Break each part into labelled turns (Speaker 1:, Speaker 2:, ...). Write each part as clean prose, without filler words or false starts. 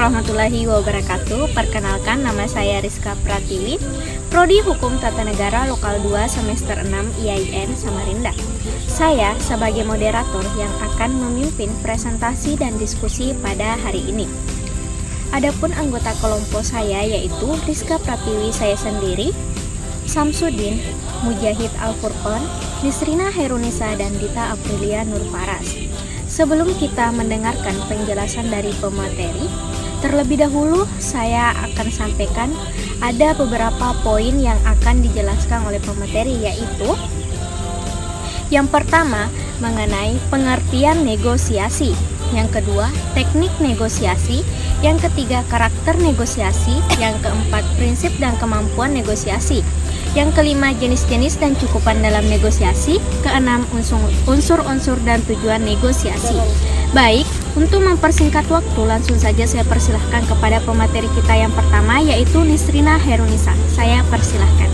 Speaker 1: warahmatullahi wabarakatuh. Perkenalkan, nama saya Rizka Pratiwi, Prodi Hukum Tata Negara Lokal 2 Semester 6 IAIN Samarinda. Saya sebagai moderator yang akan memimpin presentasi dan diskusi pada hari ini. Adapun anggota kelompok saya yaitu Rizka Pratiwi saya sendiri, Samsudin, Mujahid Al-Furqon, Nisrina Herunisa, dan Dita Aprilia Nurfaras. Sebelum kita mendengarkan penjelasan dari pemateri, terlebih dahulu saya akan sampaikan ada beberapa poin yang akan dijelaskan oleh pemateri, yaitu yang pertama mengenai pengertian negosiasi, yang kedua teknik negosiasi, yang ketiga karakter negosiasi, yang keempat prinsip dan kemampuan negosiasi, yang kelima jenis-jenis dan cukupan dalam negosiasi, keenam unsur-unsur dan tujuan negosiasi. Baik, untuk mempersingkat waktu langsung saja saya persilahkan kepada pemateri kita yang pertama, yaitu Nisrina Herunisa. Saya persilahkan.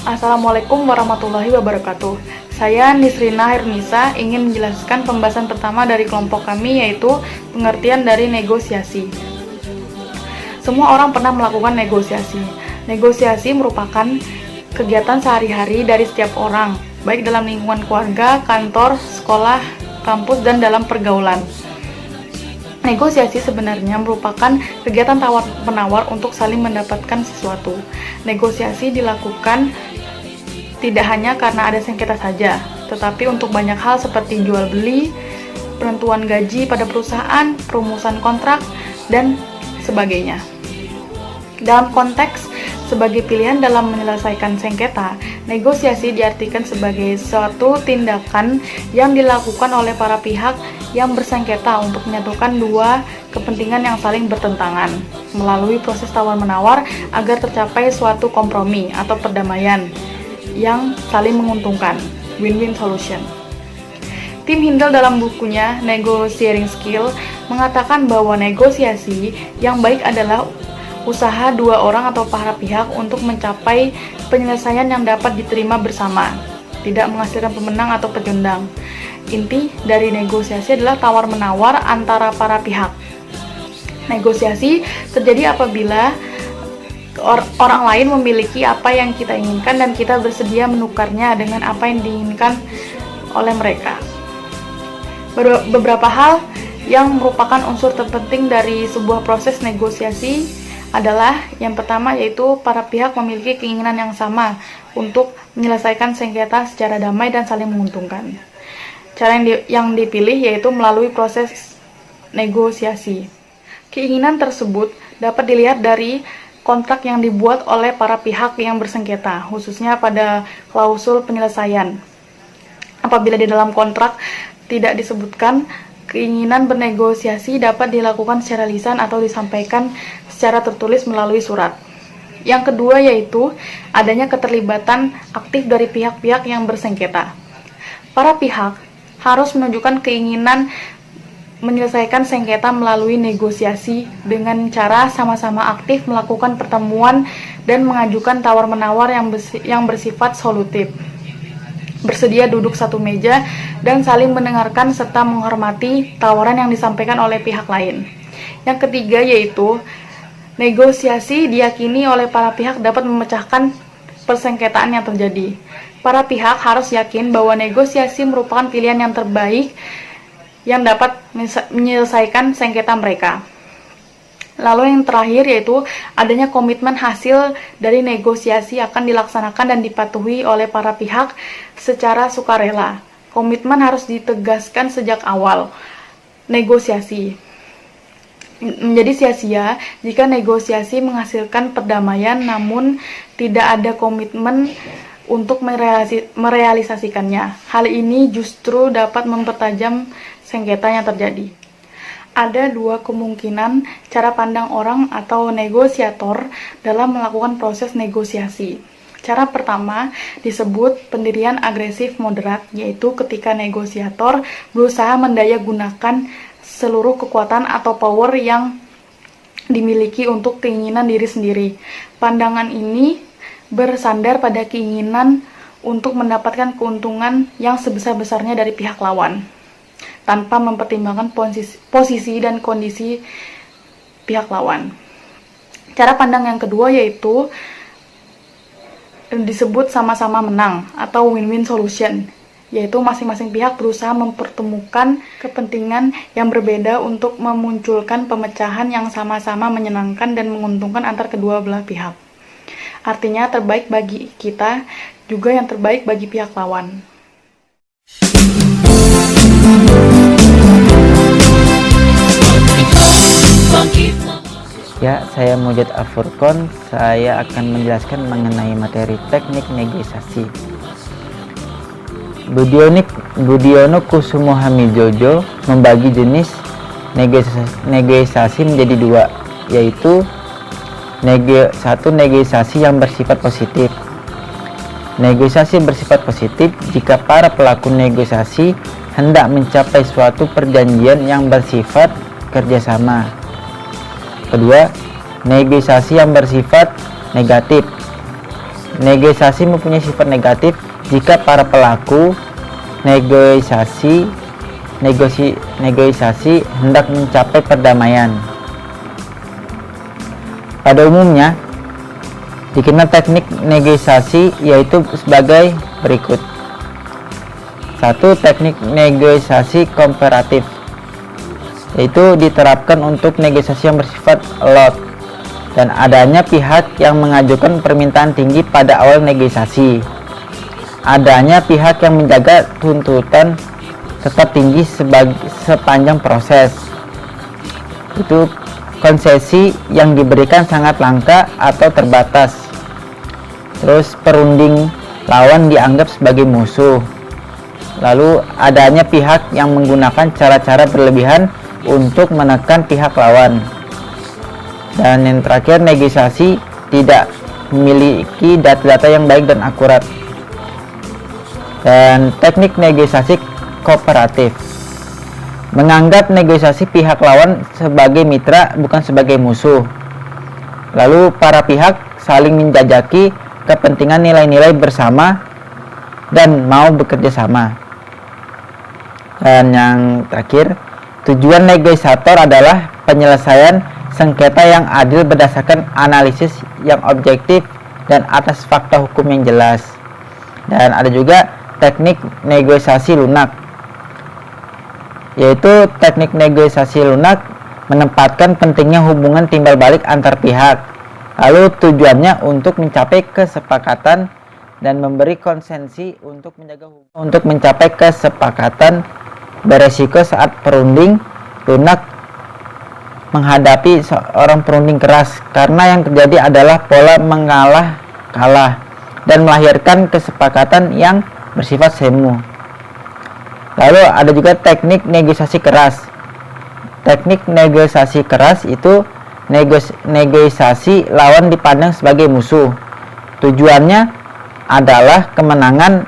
Speaker 2: Assalamualaikum warahmatullahi wabarakatuh. Saya Nisrina Herunisa ingin menjelaskan pembahasan pertama dari kelompok kami, yaitu pengertian dari negosiasi. Semua orang pernah melakukan negosiasi. Negosiasi merupakan kegiatan sehari-hari dari setiap orang, baik dalam lingkungan keluarga, kantor, sekolah, kampus, dan dalam pergaulan. Negosiasi sebenarnya merupakan kegiatan tawar-menawar untuk saling mendapatkan sesuatu. Negosiasi dilakukan tidak hanya karena ada sengketa saja, tetapi untuk banyak hal seperti jual beli, penentuan gaji pada perusahaan, perumusan kontrak, dan sebagainya. Dalam konteks sebagai pilihan dalam menyelesaikan sengketa, negosiasi diartikan sebagai suatu tindakan yang dilakukan oleh para pihak yang bersengketa untuk menyatukan dua kepentingan yang saling bertentangan melalui proses tawar-menawar agar tercapai suatu kompromi atau perdamaian yang saling menguntungkan, win-win solution. Tim Hindel dalam bukunya Negotiating Skill mengatakan bahwa negosiasi yang baik adalah usaha dua orang atau para pihak untuk mencapai penyelesaian yang dapat diterima bersama, tidak menghasilkan pemenang atau pecundang. Inti dari negosiasi adalah tawar-menawar antara para pihak. Negosiasi terjadi apabila orang lain memiliki apa yang kita inginkan dan kita bersedia menukarnya dengan apa yang diinginkan oleh mereka. Beberapa hal yang merupakan unsur terpenting dari sebuah proses negosiasi adalah yang pertama, yaitu para pihak memiliki keinginan yang sama untuk menyelesaikan sengketa secara damai dan saling menguntungkan. Cara yang dipilih yaitu melalui proses negosiasi. Keinginan tersebut dapat dilihat dari kontrak yang dibuat oleh para pihak yang bersengketa, khususnya pada klausul penyelesaian. Apabila di dalam kontrak tidak disebutkan, keinginan bernegosiasi dapat dilakukan secara lisan atau disampaikan secara tertulis melalui surat. Yang kedua yaitu adanya keterlibatan aktif dari pihak-pihak yang bersengketa. Para pihak harus menunjukkan keinginan menyelesaikan sengketa melalui negosiasi dengan cara sama-sama aktif melakukan pertemuan dan mengajukan tawar-menawar yang bersifat solutif, bersedia duduk satu meja dan saling mendengarkan serta menghormati tawaran yang disampaikan oleh pihak lain. Yang ketiga yaitu negosiasi diyakini oleh para pihak dapat memecahkan persengketaan yang terjadi. Para pihak harus yakin bahwa negosiasi merupakan pilihan yang terbaik yang dapat menyelesaikan sengketa mereka. Lalu yang terakhir yaitu adanya komitmen hasil dari negosiasi akan dilaksanakan dan dipatuhi oleh para pihak secara sukarela. Komitmen harus ditegaskan sejak awal negosiasi. Menjadi sia-sia jika negosiasi menghasilkan perdamaian namun tidak ada komitmen untuk merealisasikannya. Hal ini justru dapat mempertajam sengketa yang terjadi. Ada dua kemungkinan cara pandang orang atau negosiator dalam melakukan proses negosiasi. Cara pertama disebut pendirian agresif moderat, yaitu ketika negosiator berusaha mendayagunakan seluruh kekuatan atau power yang dimiliki untuk keinginan diri sendiri. Pandangan ini bersandar pada keinginan untuk mendapatkan keuntungan yang sebesar-besarnya dari pihak lawan, tanpa mempertimbangkan posisi dan kondisi pihak lawan. Cara pandang yang kedua yaitu disebut sama-sama menang atau win-win solution, yaitu masing-masing pihak berusaha mempertemukan kepentingan yang berbeda untuk memunculkan pemecahan yang sama-sama menyenangkan dan menguntungkan antar kedua belah pihak. Artinya terbaik bagi kita juga yang terbaik bagi pihak lawan.
Speaker 3: Ya, saya Mujad Al-Furqon. Saya akan menjelaskan mengenai materi teknik negosiasi. Budiono Kusumo Hamijojo membagi jenis negosiasi menjadi dua, yaitu satu, negosiasi yang bersifat positif. Negosiasi bersifat positif jika para pelaku negosiasi hendak mencapai suatu perjanjian yang bersifat kerjasama. Kedua, negosiasi yang bersifat negatif. Negosiasi mempunyai sifat negatif jika para pelaku negosiasi hendak mencapai perdamaian. Pada umumnya, dikenal teknik negosiasi yaitu sebagai berikut. 1. Teknik negosiasi komparatif, yaitu diterapkan untuk negosiasi yang bersifat alot dan adanya pihak yang mengajukan permintaan tinggi pada awal negosiasi. Adanya pihak yang menjaga tuntutan tetap tinggi sepanjang proses. Itu konsesi yang diberikan sangat langka atau terbatas. Terus perunding lawan dianggap sebagai musuh. Lalu adanya pihak yang menggunakan cara-cara berlebihan untuk menekan pihak lawan. Dan yang terakhir, negosiasi tidak memiliki data-data yang baik dan akurat. Dan teknik negosiasi kooperatif, menganggap negosiasi pihak lawan sebagai mitra bukan sebagai musuh. Lalu para pihak saling menjajaki kepentingan nilai-nilai bersama dan mau bekerja sama. Dan yang terakhir, tujuan negosiator adalah penyelesaian sengketa yang adil berdasarkan analisis yang objektif dan atas fakta hukum yang jelas. Dan ada juga teknik negosiasi lunak, yaitu teknik negosiasi lunak menempatkan pentingnya hubungan timbal balik antar pihak. Lalu tujuannya untuk mencapai kesepakatan dan memberi konsensi untuk mencapai kesepakatan beresiko saat perunding lunak menghadapi seorang perunding keras, karena yang terjadi adalah pola mengalah-kalah dan melahirkan kesepakatan yang bersifat semu. Lalu ada juga teknik negosiasi keras. Teknik negosiasi keras itu negosiasi lawan dipandang sebagai musuh. Tujuannya adalah kemenangan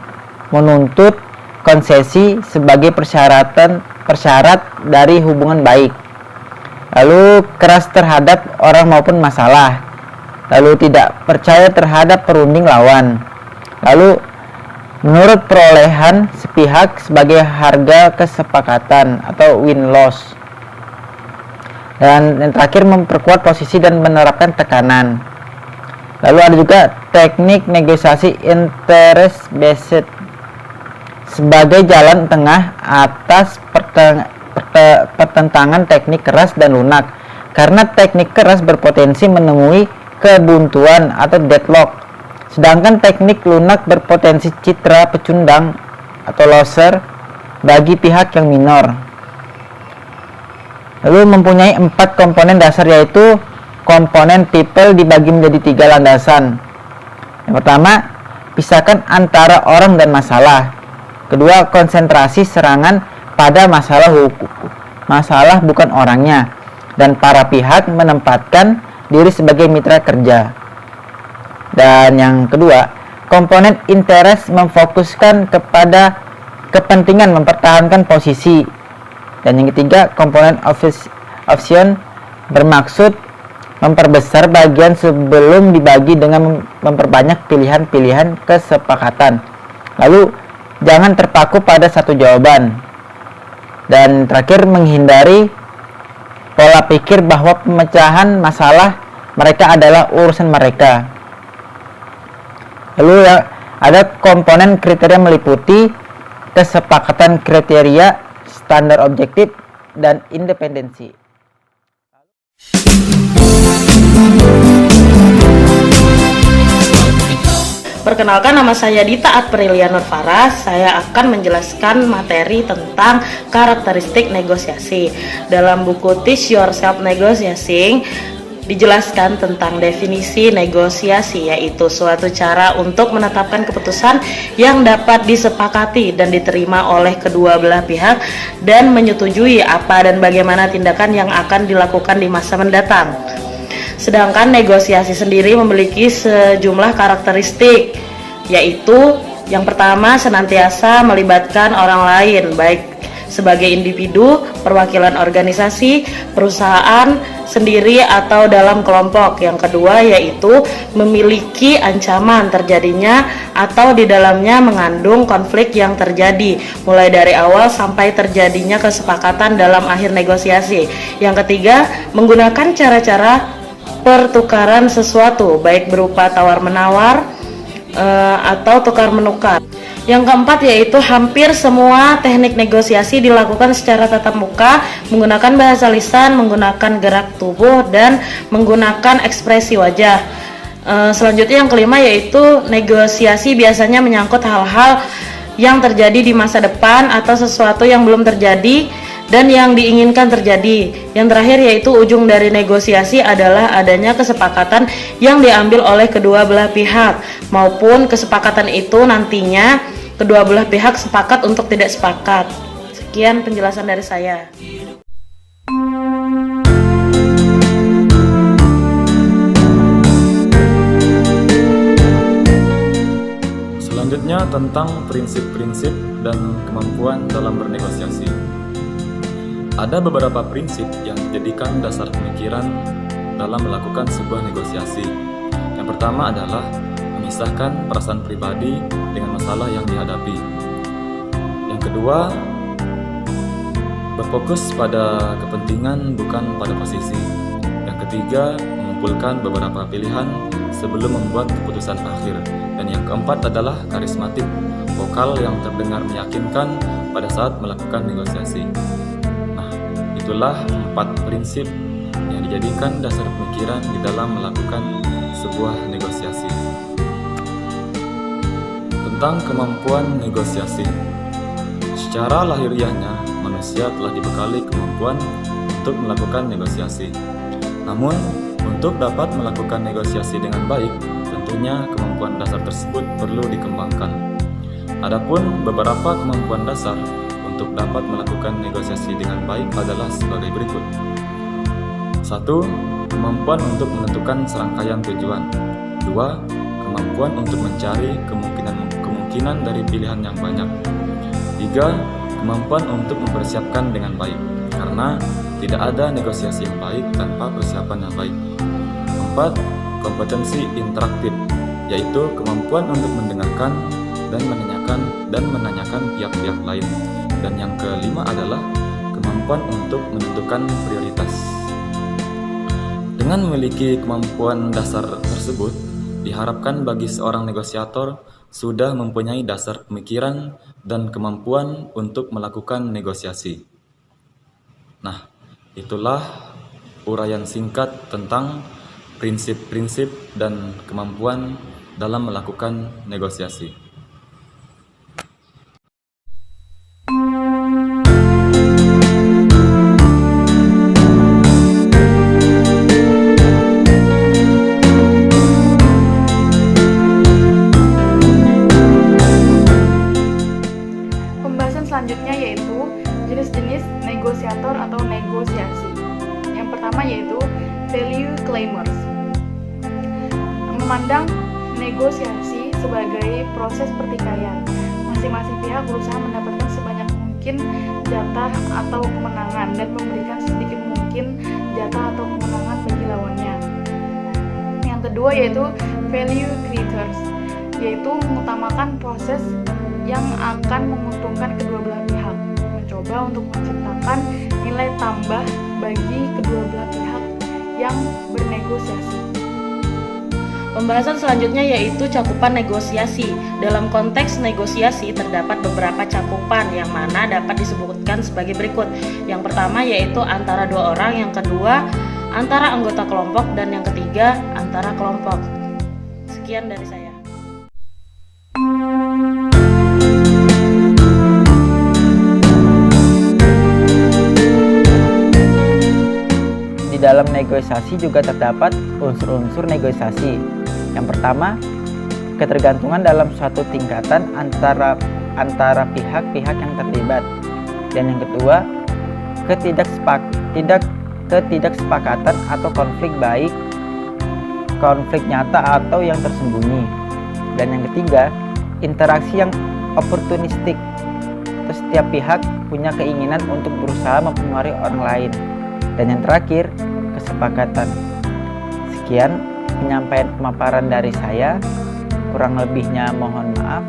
Speaker 3: menuntut konsesi sebagai persyarat dari hubungan baik. Lalu keras terhadap orang maupun masalah. Lalu tidak percaya terhadap perunding lawan. Lalu menurut perolehan sepihak sebagai harga kesepakatan atau win-loss. Dan yang terakhir, memperkuat posisi dan menerapkan tekanan. Lalu ada juga teknik negosiasi interest based sebagai jalan tengah atas pertentangan teknik keras dan lunak, karena teknik keras berpotensi menemui kebuntuan atau deadlock, sedangkan teknik lunak berpotensi citra pecundang atau loser bagi pihak yang minor. Lalu mempunyai 4 komponen dasar, yaitu komponen people dibagi menjadi 3 landasan. Yang pertama, pisahkan antara orang dan masalah. Kedua, konsentrasi serangan pada masalah bukan orangnya, dan para pihak menempatkan diri sebagai mitra kerja. Dan yang kedua, komponen interest memfokuskan kepada kepentingan mempertahankan posisi. Dan yang ketiga, komponen option bermaksud memperbesar bagian sebelum dibagi dengan memperbanyak pilihan-pilihan kesepakatan. Lalu, jangan terpaku pada satu jawaban. Dan terakhir, menghindari pola pikir bahwa pemecahan masalah mereka adalah urusan mereka. Lalu ada komponen kriteria meliputi kesepakatan kriteria, standar objektif, dan independensi.
Speaker 4: Perkenalkan, nama saya Dita Aprilia Nurfara. Saya akan menjelaskan materi tentang karakteristik negosiasi. Dalam buku Teach Yourself Negotiating dijelaskan tentang definisi negosiasi, yaitu suatu cara untuk menetapkan keputusan yang dapat disepakati dan diterima oleh kedua belah pihak dan menyetujui apa dan bagaimana tindakan yang akan dilakukan di masa mendatang. Sedangkan negosiasi sendiri memiliki sejumlah karakteristik, yaitu yang pertama, senantiasa melibatkan orang lain, baik sebagai individu, perwakilan organisasi, perusahaan sendiri atau dalam kelompok. Yang kedua yaitu memiliki ancaman terjadinya atau di dalamnya mengandung konflik yang terjadi mulai dari awal sampai terjadinya kesepakatan dalam akhir negosiasi. Yang ketiga, menggunakan cara-cara pertukaran sesuatu, baik berupa tawar-menawar atau tukar-menukar. Yang keempat yaitu hampir semua teknik negosiasi dilakukan secara tatap muka, menggunakan bahasa lisan, menggunakan gerak tubuh, dan menggunakan ekspresi wajah. Selanjutnya yang kelima yaitu negosiasi biasanya menyangkut hal-hal yang terjadi di masa depan atau sesuatu yang belum terjadi dan yang diinginkan terjadi. Yang terakhir yaitu ujung dari negosiasi adalah adanya kesepakatan yang diambil oleh kedua belah pihak, maupun kesepakatan itu nantinya kedua belah pihak sepakat untuk tidak sepakat. Sekian penjelasan dari saya.
Speaker 5: Selanjutnya tentang prinsip-prinsip dan kemampuan dalam bernegosiasi. Ada beberapa prinsip yang dijadikan dasar pemikiran dalam melakukan sebuah negosiasi. Yang pertama adalah memisahkan perasaan pribadi dengan masalah yang dihadapi. Yang kedua, berfokus pada kepentingan bukan pada posisi. Yang ketiga, mengumpulkan beberapa pilihan sebelum membuat keputusan akhir. Dan yang keempat adalah karismatik, vokal yang terdengar meyakinkan pada saat melakukan negosiasi. Itulah 4 prinsip yang dijadikan dasar pemikiran di dalam melakukan sebuah negosiasi. Tentang kemampuan negosiasi. Secara lahiriahnya, manusia telah dibekali kemampuan untuk melakukan negosiasi. Namun, untuk dapat melakukan negosiasi dengan baik, tentunya kemampuan dasar tersebut perlu dikembangkan. Adapun beberapa kemampuan dasar untuk dapat melakukan negosiasi dengan baik adalah sebagai berikut. 1. Kemampuan untuk menentukan serangkaian tujuan. 2. Kemampuan untuk mencari kemungkinan dari pilihan yang banyak. 3. Kemampuan untuk mempersiapkan dengan baik, karena tidak ada negosiasi yang baik tanpa persiapan yang baik. 4. Kompetensi interaktif, yaitu kemampuan untuk mendengarkan dan menanyakan pihak-pihak lain. Dan yang kelima adalah kemampuan untuk menentukan prioritas. Dengan memiliki kemampuan dasar tersebut, diharapkan bagi seorang negosiator sudah mempunyai dasar pemikiran dan kemampuan untuk melakukan negosiasi. Nah, itulah uraian singkat tentang prinsip-prinsip dan kemampuan dalam melakukan negosiasi.
Speaker 2: Selanjutnya yaitu jenis-jenis negosiator atau negosiasi. Yang pertama yaitu value claimers. Memandang negosiasi sebagai proses pertikaian. Masing-masing pihak berusaha mendapatkan sebanyak mungkin jatah atau kemenangan dan memberikan sedikit mungkin jatah atau kemenangan bagi lawannya. Yang kedua yaitu value creators, yaitu mengutamakan proses yang akan menguntungkan kedua belah pihak. Mencoba untuk menciptakan nilai tambah bagi kedua belah pihak yang bernegosiasi.
Speaker 4: Pembahasan selanjutnya yaitu cakupan negosiasi. Dalam konteks negosiasi terdapat beberapa cakupan yang mana dapat disebutkan sebagai berikut. Yang pertama yaitu antara dua orang, yang kedua antara anggota kelompok, dan yang ketiga antara kelompok. Sekian dari saya.
Speaker 3: Di dalam negosiasi juga terdapat unsur-unsur negosiasi. Yang pertama, ketergantungan dalam suatu tingkatan antara pihak-pihak yang terlibat. Dan yang kedua, ketidaksepakatan atau konflik, baik konflik nyata atau yang tersembunyi. Dan yang ketiga, interaksi yang oportunistik. Setiap pihak punya keinginan untuk berusaha mempengaruhi orang lain. Dan yang terakhir, kesepakatan. Sekian penyampaian pemaparan dari saya, kurang lebihnya mohon maaf.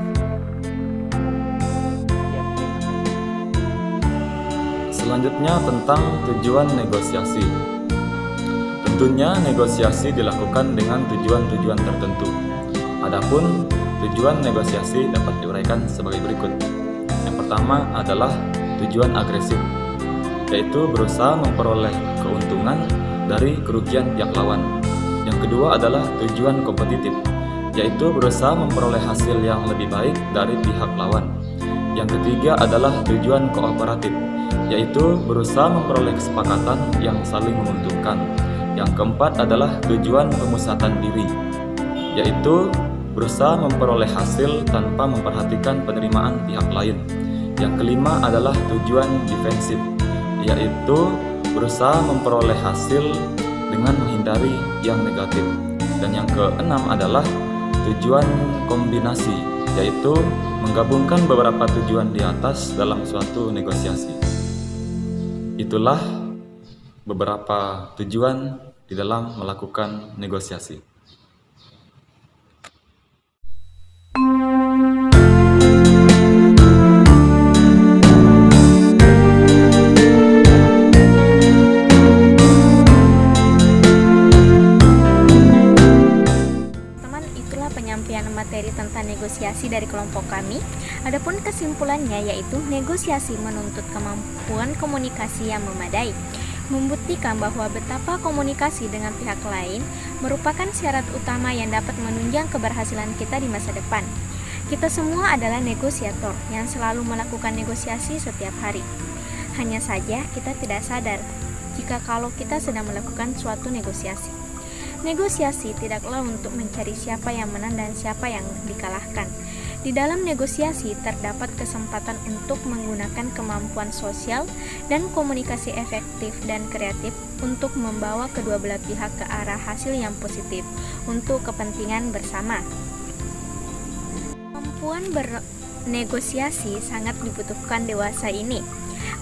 Speaker 5: Selanjutnya tentang tujuan negosiasi. Tentunya negosiasi dilakukan dengan tujuan-tujuan tertentu. Adapun tujuan negosiasi dapat diuraikan sebagai berikut. Yang pertama adalah tujuan agresif, yaitu berusaha memperoleh keuntungan dari kerugian pihak lawan. Yang kedua adalah tujuan kompetitif, yaitu berusaha memperoleh hasil yang lebih baik dari pihak lawan. Yang ketiga adalah tujuan kooperatif, yaitu berusaha memperoleh kesepakatan yang saling menguntungkan. Yang keempat adalah tujuan pemusatan diri, yaitu berusaha memperoleh hasil tanpa memperhatikan penerimaan pihak lain. Yang kelima adalah tujuan defensif, yaitu berusaha memperoleh hasil dengan menghindari yang negatif. Dan yang keenam adalah tujuan kombinasi, yaitu menggabungkan beberapa tujuan di atas dalam suatu negosiasi. Itulah beberapa tujuan di dalam melakukan negosiasi.
Speaker 1: Materi tentang negosiasi dari kelompok kami. Adapun kesimpulannya yaitu negosiasi menuntut kemampuan komunikasi yang memadai, membuktikan bahwa betapa komunikasi dengan pihak lain merupakan syarat utama yang dapat menunjang keberhasilan kita di masa depan. Kita semua adalah negosiator yang selalu melakukan negosiasi setiap hari. Hanya saja kita tidak sadar jika kalau kita sedang melakukan suatu negosiasi. Negosiasi tidaklah untuk mencari siapa yang menang dan siapa yang dikalahkan. Di dalam negosiasi terdapat kesempatan untuk menggunakan kemampuan sosial dan komunikasi efektif dan kreatif untuk membawa kedua belah pihak ke arah hasil yang positif untuk kepentingan bersama. Kemampuan bernegosiasi sangat dibutuhkan dewasa ini.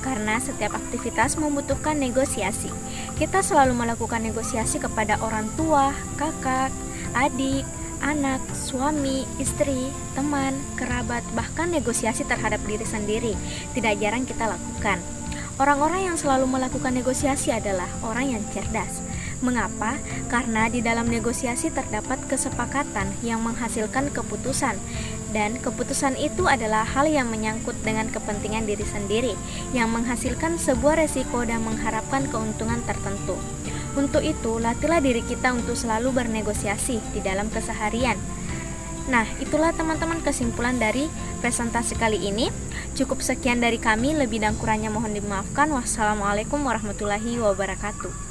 Speaker 1: Karena setiap aktivitas membutuhkan negosiasi. Kita selalu melakukan negosiasi kepada orang tua, kakak, adik, anak, suami, istri, teman, kerabat, bahkan negosiasi terhadap diri sendiri. Tidak jarang kita lakukan. Orang-orang yang selalu melakukan negosiasi adalah orang yang cerdas. Mengapa? Karena di dalam negosiasi terdapat kesepakatan yang menghasilkan keputusan. Dan keputusan itu adalah hal yang menyangkut dengan kepentingan diri sendiri, yang menghasilkan sebuah resiko dan mengharapkan keuntungan tertentu. Untuk itu, latihlah diri kita untuk selalu bernegosiasi di dalam keseharian. Nah, itulah teman-teman kesimpulan dari presentasi kali ini. Cukup sekian dari kami, lebih dan kurangnya mohon dimaafkan. Wassalamualaikum warahmatullahi wabarakatuh.